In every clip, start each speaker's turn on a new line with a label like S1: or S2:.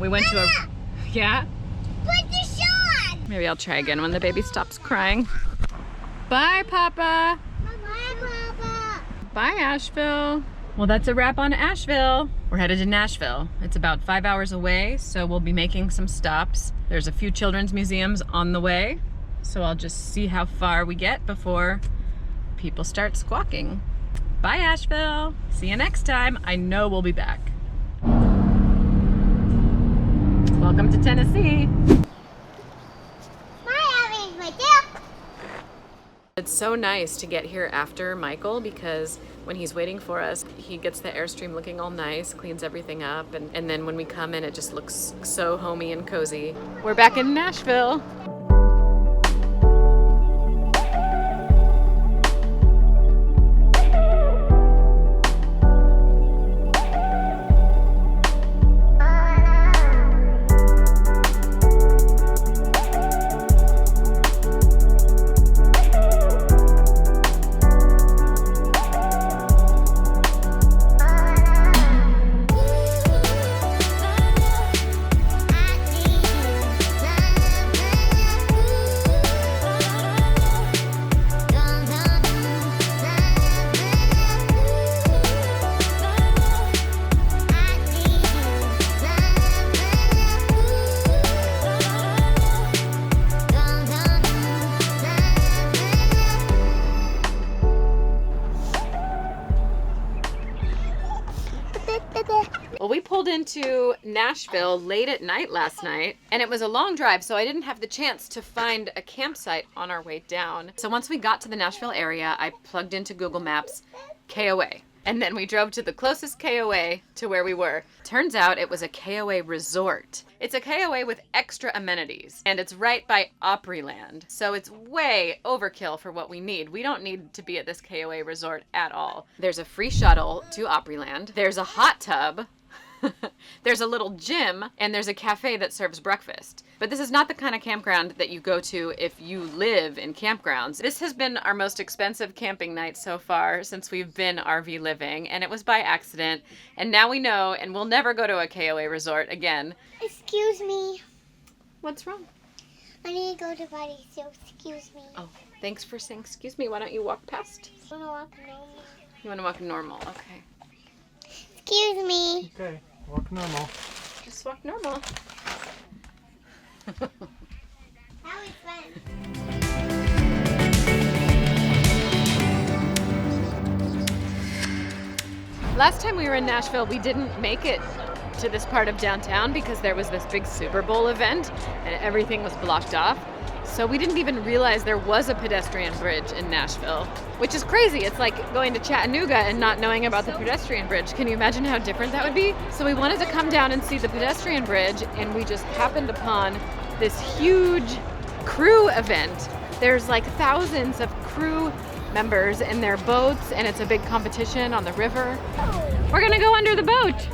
S1: We went to a, yeah?
S2: Put the shoe on.
S1: Maybe I'll try again when the baby stops crying. Bye, Papa.
S2: Bye, Papa.
S1: Bye, Asheville. Well, that's a wrap on Asheville. We're headed to Nashville. It's about 5 hours away, so we'll be making some stops. There's a few children's museums on the way, so I'll just see how far we get before people start squawking. Bye, Asheville. See you next time. I know we'll be back. Welcome to Tennessee. It's so nice to get here after Michael because when he's waiting for us, he gets the Airstream looking all nice, cleans everything up, and then when we come in, it just looks so homey and cozy. We're back in Nashville. Well, we pulled into Nashville late at night last night, and it was a long drive, so I didn't have the chance to find a campsite on our way down. So once we got to the Nashville area, I plugged into Google Maps KOA, and then we drove to the closest KOA to where we were. Turns out it was a KOA resort. It's a KOA with extra amenities, and it's right by Opryland, so it's way overkill for what we need. We don't need to be at this KOA resort at all. There's a free shuttle to Opryland. There's a hot tub. There's a little gym, and there's a cafe that serves breakfast. But this is not the kind of campground that you go to if you live in campgrounds. This has been our most expensive camping night so far since we've been RV living, and it was by accident. And now we know, and we'll never go to a KOA resort again.
S2: Excuse me.
S1: What's wrong?
S2: I need to go to potty, so excuse me.
S1: Oh, thanks for saying excuse me. Why don't you walk past?
S2: I want to walk normal.
S1: You want to walk normal? Okay.
S2: Excuse me.
S3: Okay, walk normal.
S1: Just walk normal.
S2: That was fun.
S1: Last time we were in Nashville, we didn't make it to this part of downtown because there was this big Super Bowl event and everything was blocked off. So we didn't even realize there was a pedestrian bridge in Nashville, which is crazy. It's like going to Chattanooga and not knowing about the pedestrian bridge. Can you imagine how different that would be? So we wanted to come down and see the pedestrian bridge, and we just happened upon this huge crew event. There's like thousands of crew members in their boats, and it's a big competition on the river. We're gonna go under the boat.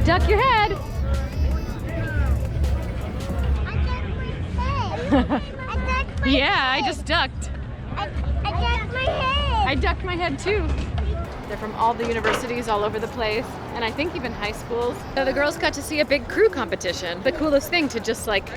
S1: Duck your head. Yeah, I just ducked.
S2: I ducked my head.
S1: I ducked my head too. They're from all the universities all over the place, and I think even high schools. So the girls got to see a big crew competition. The coolest thing to just like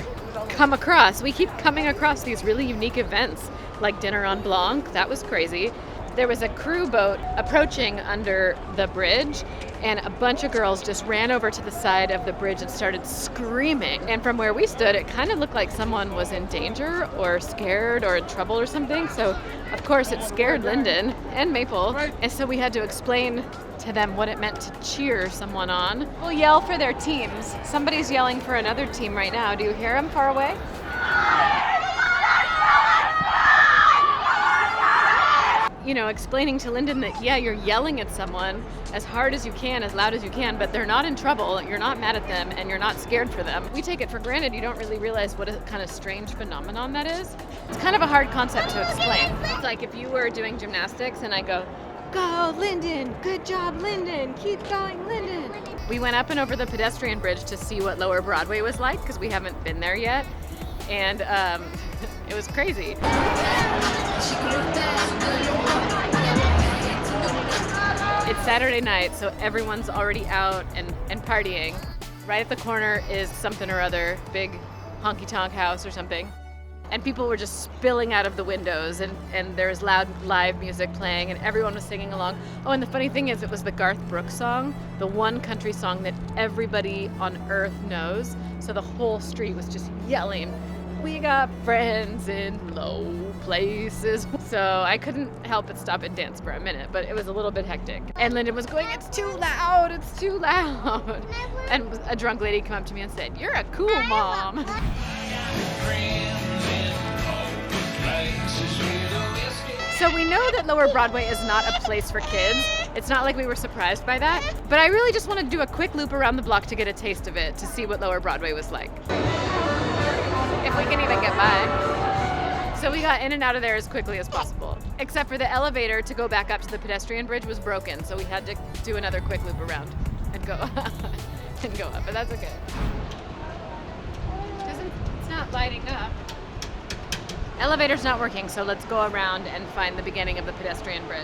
S1: come across. We keep coming across these really unique events, like Dinner on Blanc. That was crazy. There was a crew boat approaching under the bridge, and a bunch of girls just ran over to the side of the bridge and started screaming. And from where we stood, it kind of looked like someone was in danger or scared or in trouble or something. So, of course, it scared Lyndon and Maple. And so we had to explain to them what it meant to cheer someone on. We'll yell for their teams. Somebody's yelling for another team right now. Do you hear them far away? You know, explaining to Lyndon that, yeah, you're yelling at someone as hard as you can, as loud as you can, but they're not in trouble, you're not mad at them, and you're not scared for them. We take it for granted. You don't really realize what a kind of strange phenomenon that is. It's kind of a hard concept to explain. It's like if you were doing gymnastics and I go, "Go, Lyndon! Good job, Lyndon! Keep going, Lyndon!" We went up and over the pedestrian bridge to see what Lower Broadway was like, because we haven't been there yet, and it was crazy. It's Saturday night, so everyone's already out and partying. right at the corner is something or other, big honky-tonk house or something. And people were just spilling out of the windows, and there was loud live music playing, and everyone was singing along. Oh, and the funny thing is, it was the Garth Brooks song, the one country song that everybody on earth knows. So the whole street was just yelling, "We got friends in low places." So I couldn't help but stop and dance for a minute, but it was a little bit hectic. And Lyndon was going, "It's too loud, it's too loud." And a drunk lady came up to me and said, "You're a cool mom." So we know that Lower Broadway is not a place for kids. It's not like we were surprised by that. But I really just want to do a quick loop around the block to get a taste of it, to see what Lower Broadway was like. If we can even get by. So we got in and out of there as quickly as possible. Except for the elevator to go back up to the pedestrian bridge was broken, so we had to do another quick loop around and go and go up, but that's okay. It's not lighting up. Elevator's not working, so let's go around and find the beginning of the pedestrian bridge.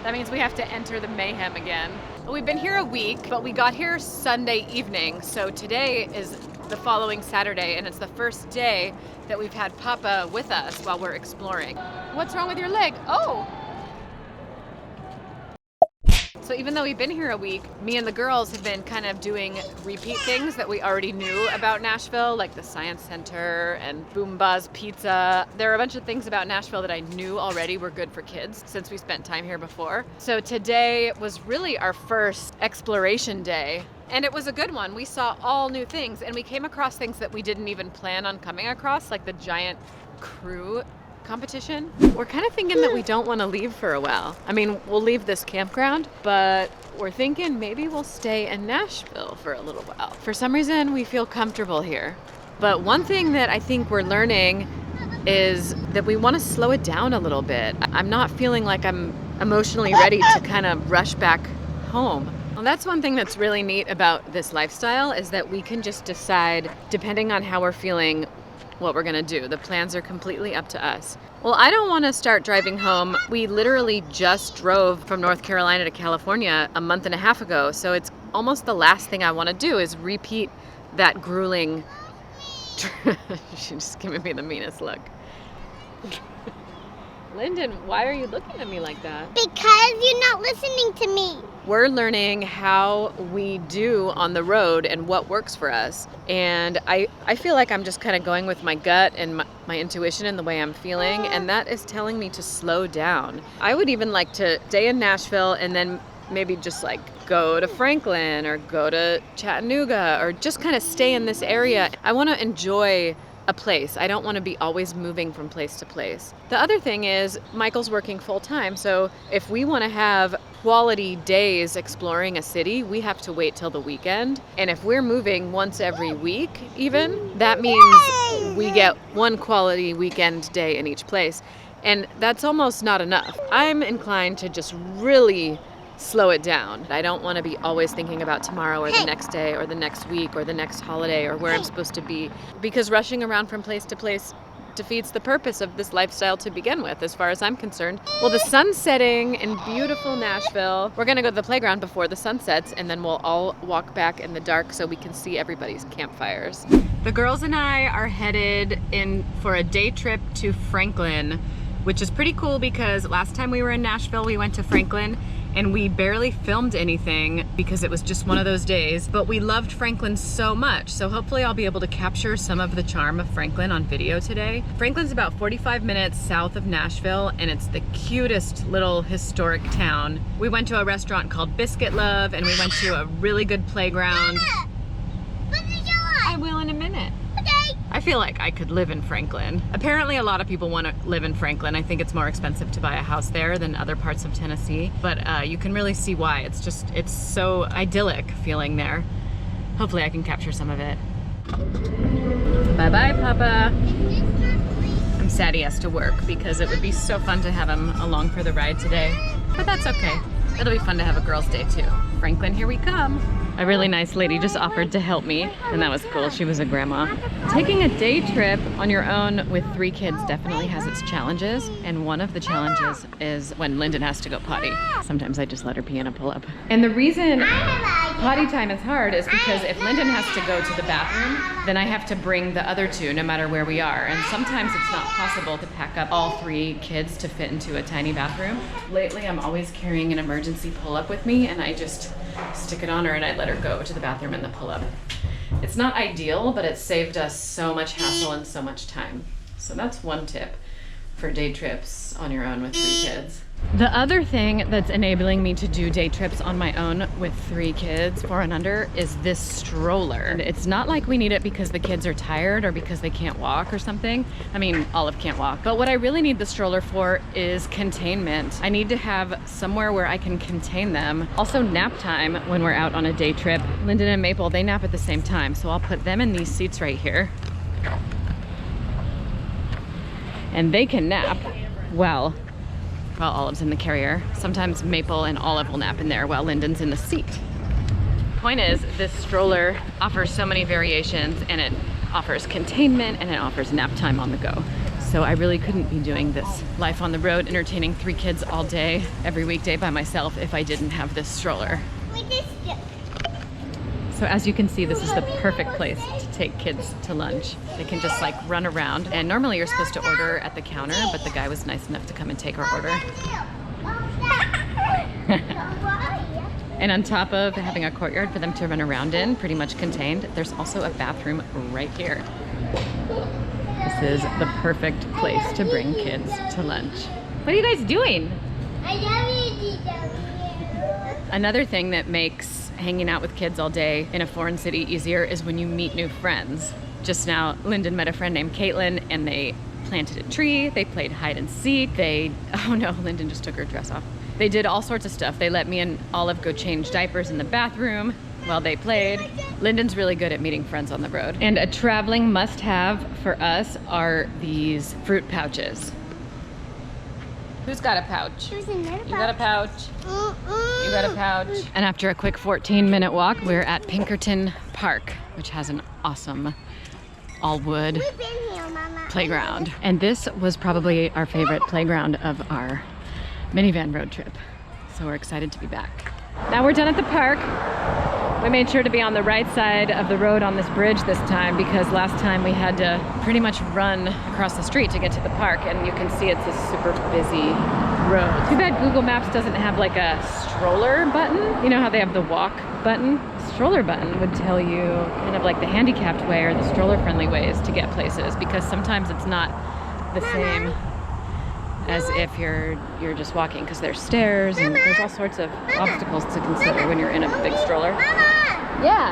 S1: That means we have to enter the mayhem again. We've been here a week, but we got here Sunday evening, so today is the following Saturday, and it's the first day that we've had Papa with us while we're exploring. What's wrong with your leg? Oh! So even though we've been here a week, me and the girls have been kind of doing repeat things that we already knew about Nashville, like the Science Center and Boomba's Pizza. There are a bunch of things about Nashville that I knew already were good for kids since we spent time here before. So today was really our first exploration day, and it was a good one. We saw all new things, and we came across things that we didn't even plan on coming across, like the giant crew competition. We're kind of thinking that we don't want to leave for a while. I mean, we'll leave this campground, but we're thinking maybe we'll stay in Nashville for a little while. For some reason, we feel comfortable here. But one thing that I think we're learning is that we want to slow it down a little bit. I'm not feeling like I'm emotionally ready to kind of rush back home. Well, that's one thing that's really neat about this lifestyle, is that we can just decide, depending on how we're feeling, what we're gonna do. The plans are completely up to us. Well, I don't want to start driving home. We literally just drove from North Carolina to California a month and a half ago, so it's almost the last thing I want to do is repeat that grueling She's just giving me the meanest look. Lyndon, why are you looking at me like that?
S2: Because you're not listening to me.
S1: We're learning how we do on the road and what works for us. And I feel like I'm just kind of going with my gut and my intuition and the way I'm feeling. And that is telling me to slow down. I would even like to stay in Nashville and then maybe just like go to Franklin or go to Chattanooga or just kind of stay in this area. I want to enjoy a place. I don't want to be always moving from place to place. The other thing is Michael's working full time, so if we want to have quality days exploring a city, we have to wait till the weekend. And if we're moving once every week even, that means we get one quality weekend day in each place. And that's almost not enough. I'm inclined to just really slow it down. I don't want to be always thinking about tomorrow or the next day or the next week or the next holiday or where I'm supposed to be, because rushing around from place to place defeats the purpose of this lifestyle to begin with, as far as I'm concerned. Well, the sun's setting in beautiful Nashville. We're gonna go to the playground before the sun sets, and then we'll all walk back in the dark so we can see everybody's campfires. The girls and I are headed in for a day trip to Franklin, which is pretty cool because last time we were in Nashville, we went to Franklin and we barely filmed anything because it was just one of those days, but we loved Franklin so much. So hopefully I'll be able to capture some of the charm of Franklin on video today. Franklin's about 45 minutes south of Nashville, and it's the cutest little historic town. We went to a restaurant called Biscuit Love, and we went to a really good playground. I will in a minute. I feel like I could live in Franklin. Apparently a lot of people want to live in Franklin. I think it's more expensive to buy a house there than other parts of Tennessee, but you can really see why. It's so idyllic feeling there. Hopefully I can capture some of it. Bye-bye, Papa. I'm sad he has to work because it would be so fun to have him along for the ride today, but that's okay. It'll be fun to have a girls' day too. Franklin, here we come. A really nice lady just offered to help me, and that was cool. She was a grandma. Taking a day trip on your own with 3 kids definitely has its challenges, and one of the challenges is when Lyndon has to go potty. Sometimes I just let her pee in a pull-up. And the reason potty time is hard is because if Lyndon has to go to the bathroom, then I have to bring the other 2 no matter where we are. And sometimes it's not possible to pack up all 3 kids to fit into a tiny bathroom. Lately, I'm always carrying an emergency pull-up with me, and I just stick it on her and I let her go to the bathroom in the pull-up. It's not ideal, but it saved us so much hassle and so much time. So that's one tip for day trips on your own with 3 kids. The other thing that's enabling me to do day trips on my own with 3 kids, 4 and under, is this stroller. It's not like we need it because the kids are tired or because they can't walk or something. I mean, Olive can't walk. But what I really need the stroller for is containment. I need to have somewhere where I can contain them. Also nap time when we're out on a day trip. Lyndon and Maple, they nap at the same time, so I'll put them in these seats right here. And they can nap while Olive's in the carrier. Sometimes Maple and Olive will nap in there while Lyndon's in the seat. Point is, this stroller offers so many variations, and it offers containment and it offers nap time on the go. So I really couldn't be doing this life on the road, entertaining 3 kids all day, every weekday by myself if I didn't have this stroller. So as you can see, this is the perfect place to take kids to lunch. They can just like run around. And normally you're supposed to order at the counter, but the guy was nice enough to come and take our order. And on top of having a courtyard for them to run around in, pretty much contained, there's also a bathroom right here. This is the perfect place to bring kids to lunch. What are you guys doing? Another thing that makes hanging out with kids all day in a foreign city easier is when you meet new friends. Just now, Lyndon met a friend named Caitlin, and they planted a tree, they played hide and seek, oh no, Lyndon just took her dress off. They did all sorts of stuff. They let me and Olive go change diapers in the bathroom while they played. Lyndon's really good at meeting friends on the road. And a traveling must-have for us are these fruit pouches. Who's got a pouch? You got a pouch? You got a pouch? And after a quick 14-minute walk, we're at Pinkerton Park, which has an awesome all-wood playground. And this was probably our favorite playground of our minivan road trip. So we're excited to be back. Now we're done at the park. We made sure to be on the right side of the road on this bridge this time because last time we had to pretty much run across the street to get to the park, and you can see it's a super busy road. Too bad Google Maps doesn't have like a stroller button. You know how they have the walk button? The stroller button would tell you kind of like the handicapped way or the stroller friendly ways to get places, because sometimes it's not the same as if you're just walking, because there's stairs and there's all sorts of obstacles to consider when you're in a big stroller. Yeah.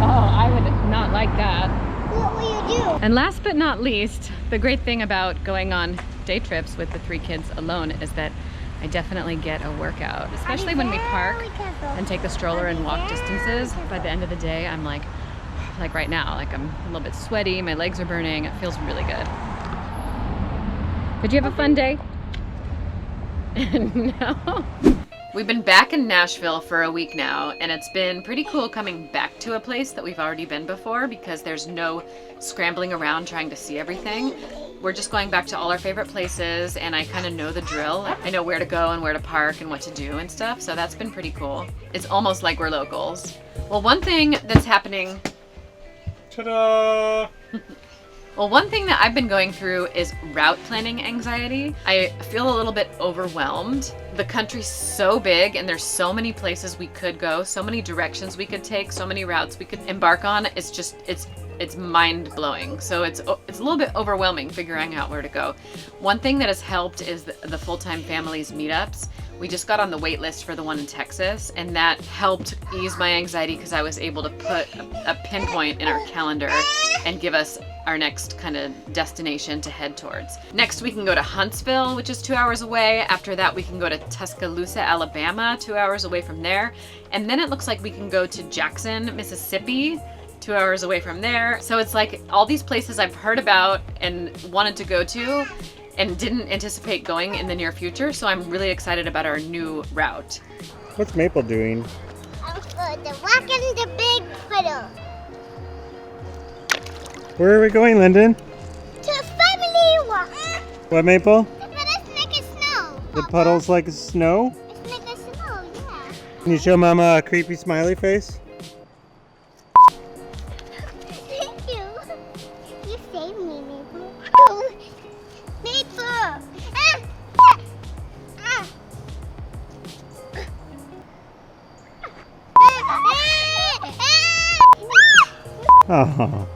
S1: Oh, I would not like that.
S2: What will you do?
S1: And last but not least, the great thing about going on day trips with the 3 kids alone is that I definitely get a workout, especially when we park and take the stroller and walk distances. By the end of the day, I'm like right now, like I'm a little bit sweaty, my legs are burning, it feels really good. Did you have a fun day? No. We've been back in Nashville for a week now, and it's been pretty cool coming back to a place that we've already been before because there's no scrambling around trying to see everything. We're just going back to all our favorite places, and I kind of know the drill. I know where to go and where to park and what to do and stuff, so that's been pretty cool. It's almost like we're locals. Well, one thing that's happening... Ta-da! Well, one thing that I've been going through is route planning anxiety. I feel a little bit overwhelmed. The country's so big and there's so many places we could go, so many directions we could take, so many routes we could embark on. It's just, it's mind-blowing. So it's a little bit overwhelming figuring out where to go. One thing that has helped is the Fulltime Families meetups. We just got on the wait list for the one in Texas, and that helped ease my anxiety because I was able to put a pinpoint in our calendar and give us our next kind of destination to head towards. Next, we can go to Huntsville, which is 2 hours away. After that, we can go to Tuscaloosa, Alabama, 2 hours away from there. And then it looks like we can go to Jackson, Mississippi, 2 hours away from there. So it's like all these places I've heard about and wanted to go to, and didn't anticipate going in the near future, so I'm really excited about our new route.
S3: What's Maple doing?
S2: I'm going to walk in the big puddle.
S3: Where are we going, Lyndon?
S2: To a family walk.
S3: What, Maple?
S2: But it's like a snow.
S3: The puddle's like snow?
S2: It's like a snow, yeah.
S3: Can you show Mama a creepy smiley face?
S2: Thank you. You saved me, Maple. Maple!
S3: Oh.